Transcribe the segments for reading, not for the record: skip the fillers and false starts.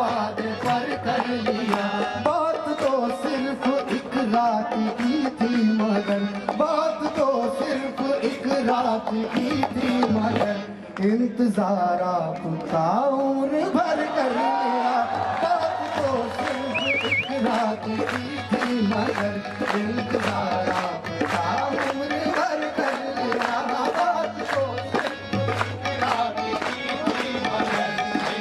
वादे पर कर लिया। बात तो सिर्फ एक रात की थी मगर, बात तो सिर्फ एक रात की थी मगर इंतजार आपका उम्र भर कर लिया। बात तो सिर्फ एक रात की थी मगर इंतजार आपका उम्र भर कर लिया। बात तो सिर्फ एक रात की थी मगर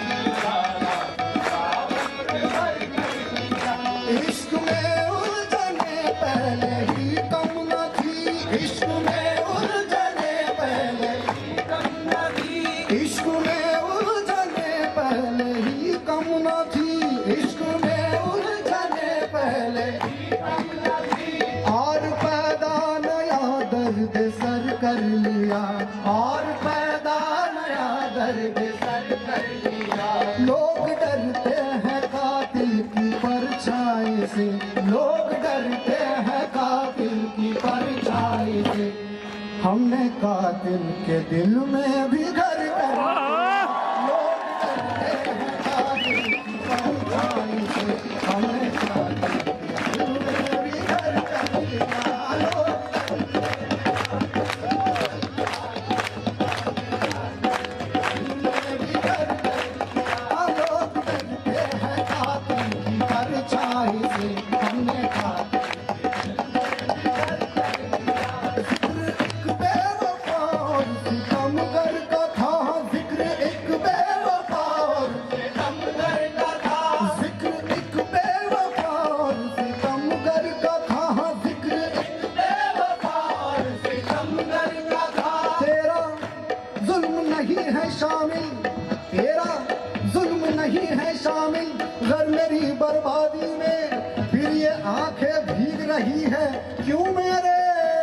इंतजार आपका उम्र भर कर लिया। इश्क में उलझने पहले ही कम न थी, इश्क में उलझने पहले ही कम न थी, इश्क में उलझने पहले ही कम न थी, इश्क में उलझने पहले ही कम न थी। और पैदा नया दर्द सर कर लिया, और पैदा नया दर्द सर कर लिया। लोग डरते हैं कातिल की परछाई से, लोग डरते हैं कातिल की परछाई से। हमने कातिल के दिल में भी घर कर लिया। लोग डरते हैं कातिल की परछाई से, हमने कातिल के दिल में भी घर कर लिया। लोग परछाई से हमने कहा एक बेवफा और सितमगर का था, जिक्र एक बेवफा और सितमगर का था, जिक्र एक बेवफा और सितमगर का था, जिक्र एक बेवफा और सितमगर का था। तेरा जुल्म नहीं है शामिल, तेरा जुल्म नहीं है शामिल घर मेरी बर्बादी में, फिर ये आंखें भीग रही है क्यों मेरे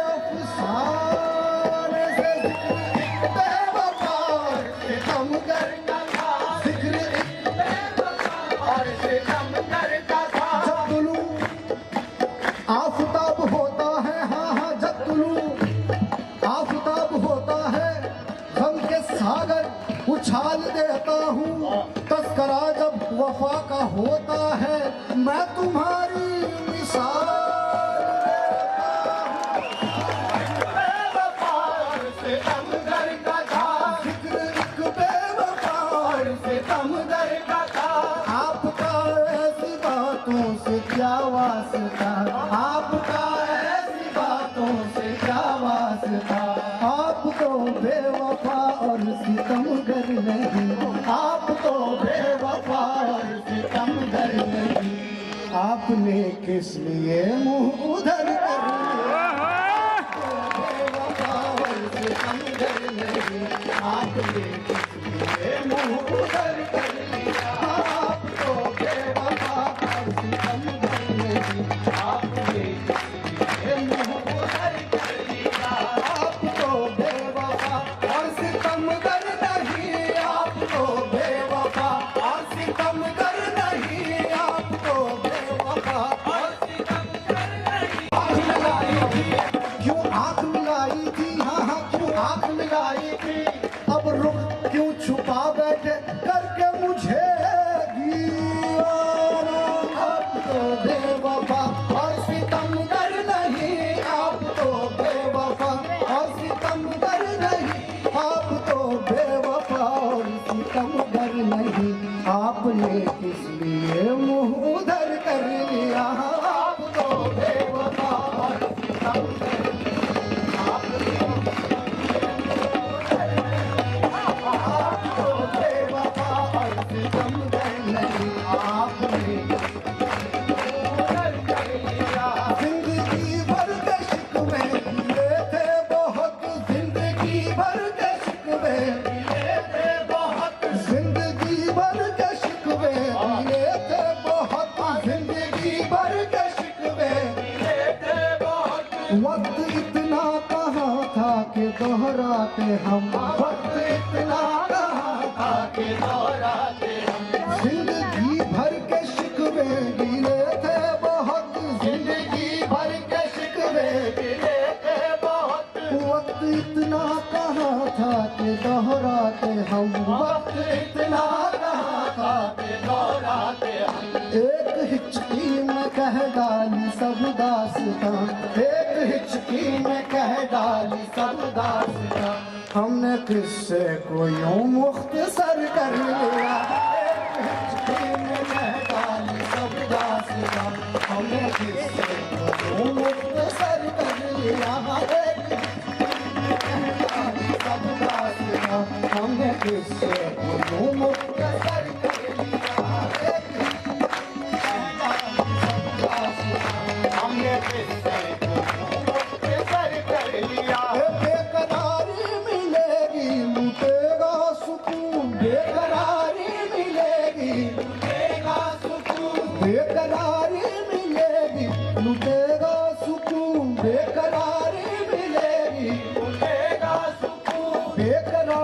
अफसाने से। जिक्र एक बेवफा और सितमगर का था, जिक्र एक बेवफा और सितमगर का था। जब तुलू आफताब होता है, हाँ हाँ जब तुलू आफताब होता है, गम के सागर उछाल देता हूँ। तस्करा जब वफा का होता है, मैं तुम्हारी मिसाल देता हूँ। बेवफा और सितमगर का था, जिक्र एक बेवफा और सितमगर का था। आपका ऐसी बातों से क्या वास्ता, आपका ऐसी बातों से क्या वास्ता। आप तो बेवफा और सितमगर नहीं, आप तो बेवफा और सितमगर नहीं। आपने किस लिए मुंह उधर कर लिया, बेवफा और सितमगर नहीं। आपने किस लिए मुंह उधर कर लिया। आप तो बेवफा और सितमगर नहीं, आपने किस लिए मुंह उधर कर लिया। आप तो बेवफा और सितमगर नहीं, आप तो बेवफा और सितमगर नहीं, आप तो बेवफा और सितमगर नहीं। आँख मिलाई थी, क्यों आँख मिलाई थी, हाँ हाँ क्यों आँख मिलाई थी। अब रुख क्यों छुपा बैठे करके मुझे दीवाना। आप तो बेवफा और सितमगर नहीं, आप तो बेवफा और सितमगर नहीं, आप तो बेवफा और सितमगर नहीं। आपने किस लिए मुंह उधर कर लिया। आप तो बेवफा और सितमगर नहीं, आपने आप तो बेवफा और सितमगर नहीं, आपने उधर कर लिया। जिंदगी भर के शिकवे किए थे बहुत, जिंदगी भर के शिकवे किए थे बहुत, जिंदगी भर के शिकवे किए थे बहुत, जिंदगी भर के शिकवे किए थे बहुत। वक्त इतना कहाँ था कि दोहराते हम, वक्त इतना कहाँ था कि दोहराते हम। जिंदगी भर के शिकवे गिले थे बहुत, जिंदगी भर के शिकवे गिले थे बहुत। वक्त इतना कहाँ था कि दोहराते हम, वक्त इतना कहाँ था कि दोहराते एक हिचकी में कह डाली सब दास्तां, एक हिचकी में कह डाली सब दास्तां, हमने किस्से को यूं मुख्तसर कर लिया। एक हिचकी में कह डाली सब दास्तां, हमने किस्से को यूं मुख्तसर कर लिया। एक हिचकी में कह डाली सब दास्तां, हमने किस्से को यूं मुख्तसर कर लिया। बेकरारी मिलेगी लूटेगा सुकून, बेकरारी मिलेगी लूटेगा सुकून, बेकरारी मिलेगी लूटेगा सुकून, बेकरारी मिलेगी लूटेगा सुकून, बेकरारी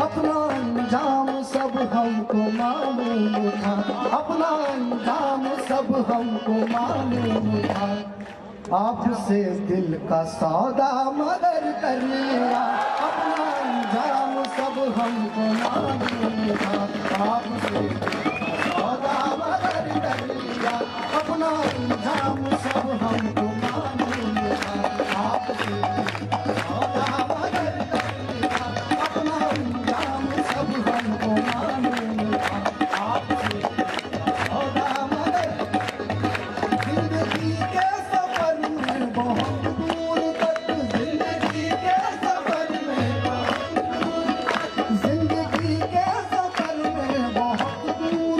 अपना अंजाम सब हमको मालूम था, अपना अंजाम सब हमको मालूम था, आपसे दिल का सौदा मगर कर लिया। अपना अंजाम सब हमको मालूम था, आपसे दिल का सौदा मगर कर लिया। अपना अंजाम सब हमको मालूम था, आपसे दिल का सौदा मगर कर लिया। अपना अंजाम सब हमको मालूम था, आपसे दिल का सौदा मगर। जिंदगी के सफर में बहुत दूर तक, जिंदगी के सफर में बहुत दूर तक, जिंदगी के सफर में बहुत दूर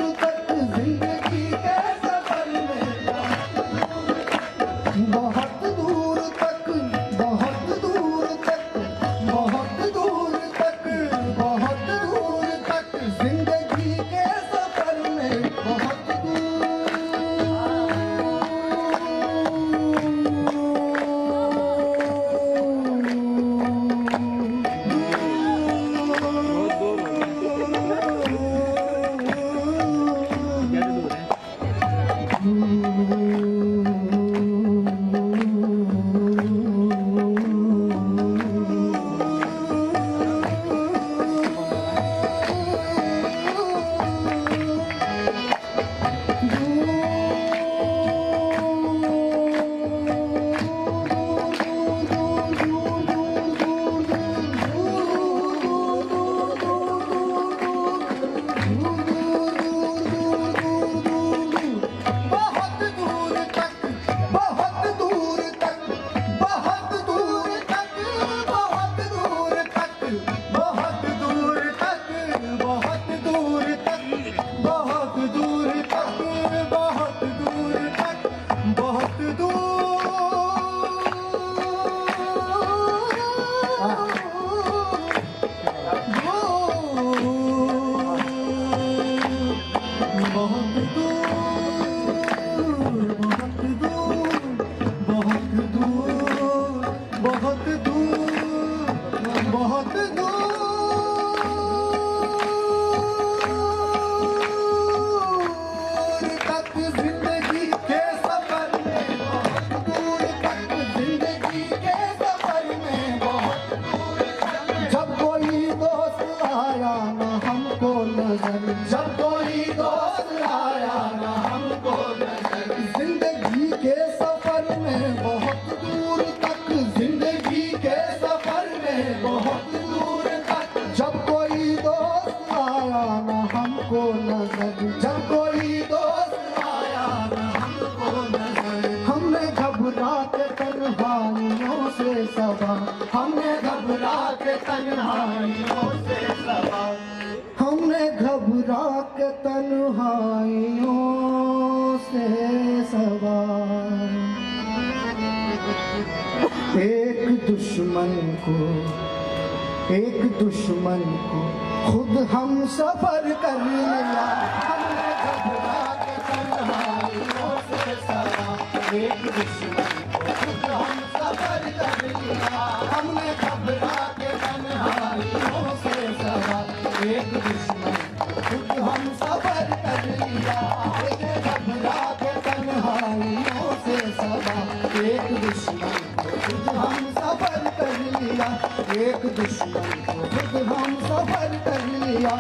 बहुत दूर तक जिंदगी के सफर में, बहुत दूर तक जिंदगी के सफर में, बहुत दूर तक जब कोई दोस्त आया ना हमको नजर, जब कोई दोस्त आया ना हमको नजर, जिंदगी के सफर में बहुत दूर तक, जिंदगी के सफर में बहुत दूर तक जब कोई दोस्त आया ना हमको नजर, जब कोई दोस्त आया ना हमको नजर, हमने घबरा के तन्हाइयों से सबा, हमने घबरा के तन्हाइयों से सबा, हमने घबरा के तन्हाइयों से सबा। एक दुश्मन को खुद हम सफर कर लिया, हमने घबरा के तन्हाइयों से सबा। एक दुश्मन को खुद हम सफर कर लिया, हमने घबरा के तन्हाइयों से सबा। एक दुश्मन को खुद हम सफर कर लिया, हमने घबरा के तन्हाइयों से सबा। एक दुश्मन को खुद हम सफर कर लिया, एक दुश्मन को खुद हम सफर कर लिया,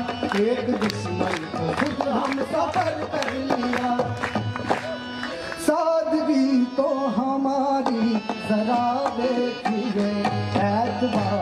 एक दुश्मन को खुद हम सफर कर लिया।